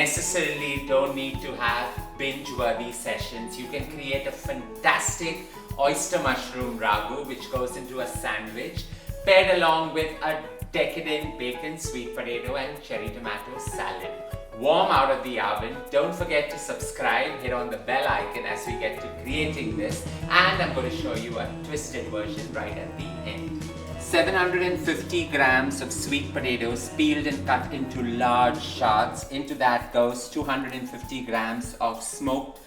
necessarily don't need to have binge-worthy sessions. You can create a fantastic oyster mushroom ragu which goes into a sandwich, paired along with a decadent bacon, sweet potato and cherry tomato salad. Warm out of the oven. Don't forget to subscribe, hit on the bell icon as we get to creating this, and I'm going to show you a twisted version right at the end. 750 grams of sweet potatoes peeled and cut into large shards. Into that goes 250 grams of smoked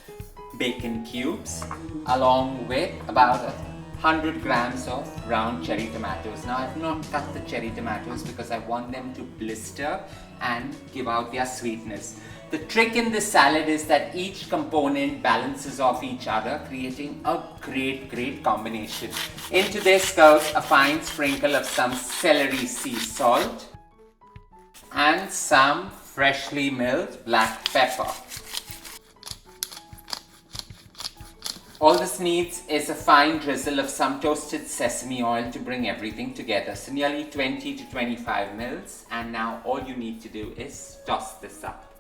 bacon cubes along with about 100 grams of round cherry tomatoes. Now I've not cut the cherry tomatoes because I want them to blister and give out their sweetness. The trick in this salad is that each component balances off each other, creating a great combination. Into this goes a fine sprinkle of some celery sea salt and some freshly milled black pepper. All this needs is a fine drizzle of some toasted sesame oil to bring everything together. So nearly 20 to 25 mils, and now all you need to do is toss this up.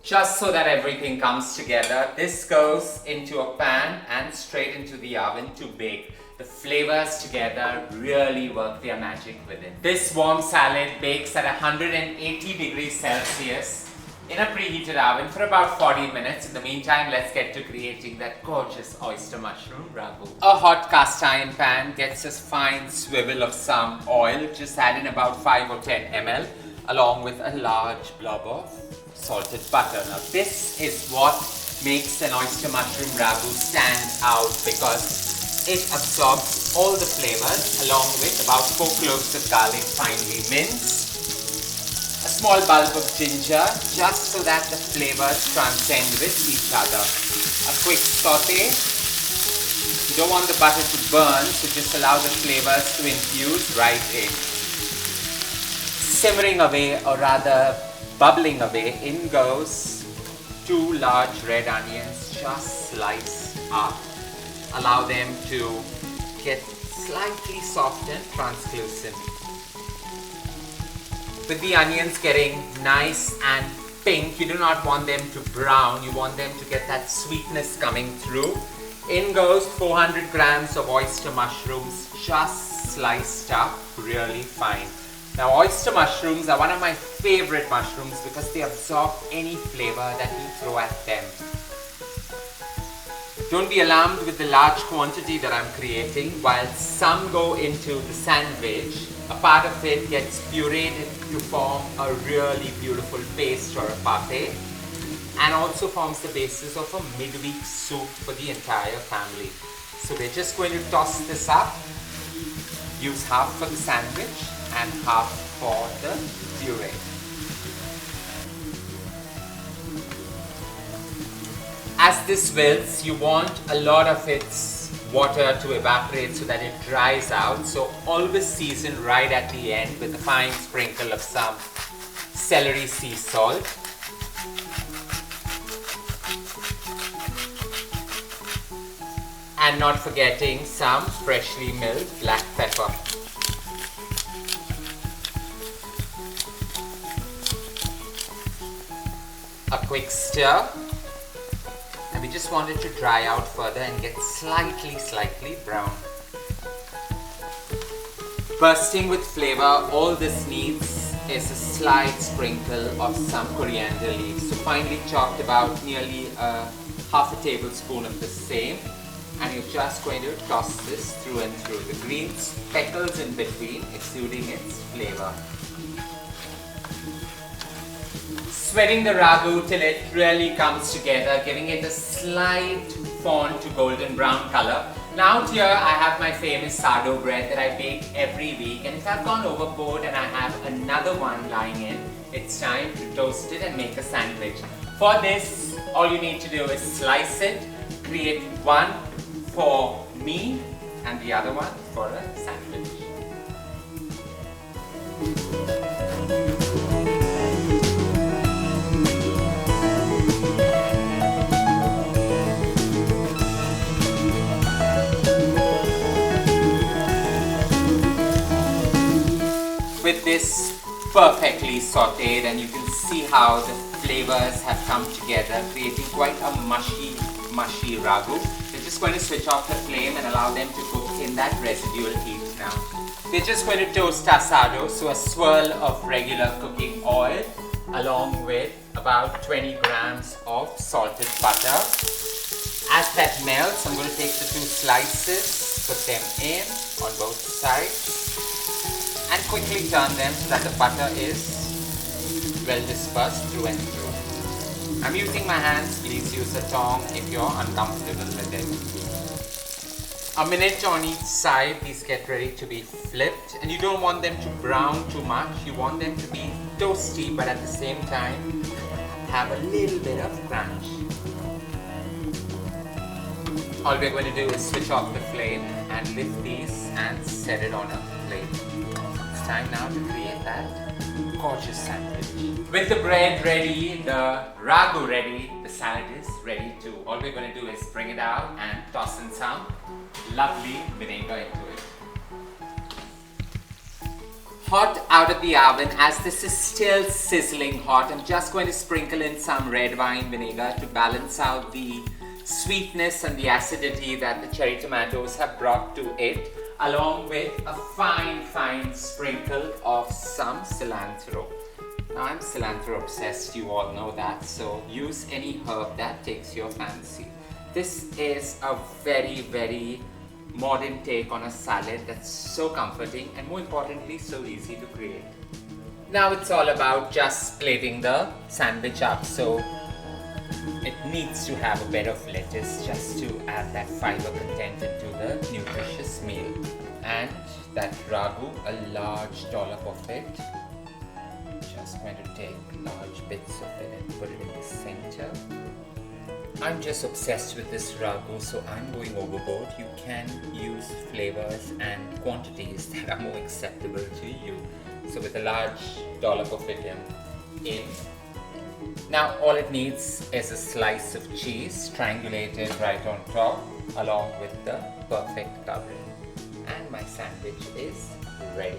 Just so that everything comes together, this goes into a pan and straight into the oven to bake. The flavors together really work their magic with it. This warm salad bakes at 180 degrees Celsius in a preheated oven for about 40 minutes. In the meantime, let's get to creating that gorgeous oyster mushroom ragu. A hot cast iron pan gets a fine swivel of some oil. Just add in about 5 or 10 ml along with a large blob of salted butter. Now this is what makes an oyster mushroom ragu stand out, because it absorbs all the flavors along with about 4 cloves of garlic finely minced, a small bulb of ginger just so that the flavors transcend with each other, a quick saute. You don't want the butter to burn, so just allow the flavors to infuse right in. Simmering away, or rather bubbling away, in goes 2 large red onions just sliced up. Allow them to get slightly soft and translucent. With the onions getting nice and pink, you do not want them to brown, you want them to get that sweetness coming through. In goes 400 grams of oyster mushrooms just sliced up really fine. Now oyster mushrooms are one of my favorite mushrooms because they absorb any flavor that you throw at them. Don't be alarmed with the large quantity that I'm creating. While some go into the sandwich, a part of it gets pureed to form a really beautiful paste or a pate, and also forms the basis of a midweek soup for the entire family. So we're just going to toss this up. Use half for the sandwich and half for the puree. As this wilts, you want a lot of its water to evaporate so that it dries out. So always season right at the end with a fine sprinkle of some celery sea salt. And not forgetting some freshly milled black pepper. A quick stir, and we just want it to dry out further and get slightly brown. Bursting with flavor, all this needs is a slight sprinkle of some coriander leaves. So finely chopped, about nearly half a tablespoon of the same. And you're just going to toss this through and through. The green speckles in between, exuding its flavor. Sweating the ragu till it really comes together, giving it a slight fawn to golden brown color. Now here I have my famous sourdough bread that I bake every week, and if I've gone overboard and I have another one lying in, it's time to toast it and make a sandwich. For this, all you need to do is slice it, create one for me and the other one for a sandwich. With this perfectly sauteed, and you can see how the flavors have come together, creating quite a mushy ragu. We're just going to switch off the flame and allow them to cook in that residual heat now. We're just going to toast asado, so a swirl of regular cooking oil along with about 20 grams of salted butter. As that melts, I'm going to take the 2 slices, put them in on both sides, and quickly turn them so that the butter is well dispersed through and through. I'm using my hands, please use a tong if you're uncomfortable with it. A minute on each side, these get ready to be flipped, and you don't want them to brown too much. You want them to be toasty, but at the same time have a little bit of crunch. All we're going to do is switch off the flame and lift these and set it on a plate. It's time now to create that gorgeous sandwich. With the bread ready, the ragu ready, the salad is ready too. All we're going to do is bring it out and toss in some lovely vinegar into it. Hot out of the oven, as this is still sizzling hot, I'm just going to sprinkle in some red wine vinegar to balance out the sweetness and the acidity that the cherry tomatoes have brought to it, along with a fine sprinkle of some cilantro. Now I'm cilantro obsessed, you all know that, so use any herb that takes your fancy. This is a very modern take on a salad that's so comforting and more importantly so easy to create. Now it's all about just plating the sandwich up, so it needs to have a bit of lettuce just to add that fiber content into the nutritious meal. And that ragu, a large dollop of it. Just going to take large bits of it and put it in the center. I'm just obsessed with this ragu, so I'm going overboard. You can use flavors and quantities that are more acceptable to you. So with a large dollop of it in. Now all it needs is a slice of cheese, triangulated right on top, along with the perfect covering. And my sandwich is ready.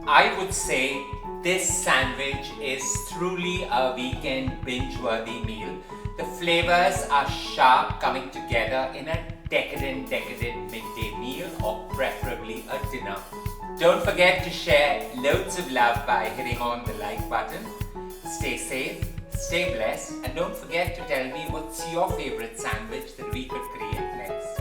I would say this sandwich is truly a weekend binge-worthy meal. The flavors are sharp, coming together in a decadent midday meal, or preferably a dinner. Don't forget to share loads of love by hitting on the like button. Stay safe, stay blessed, and don't forget to tell me what's your favorite sandwich that we could create next.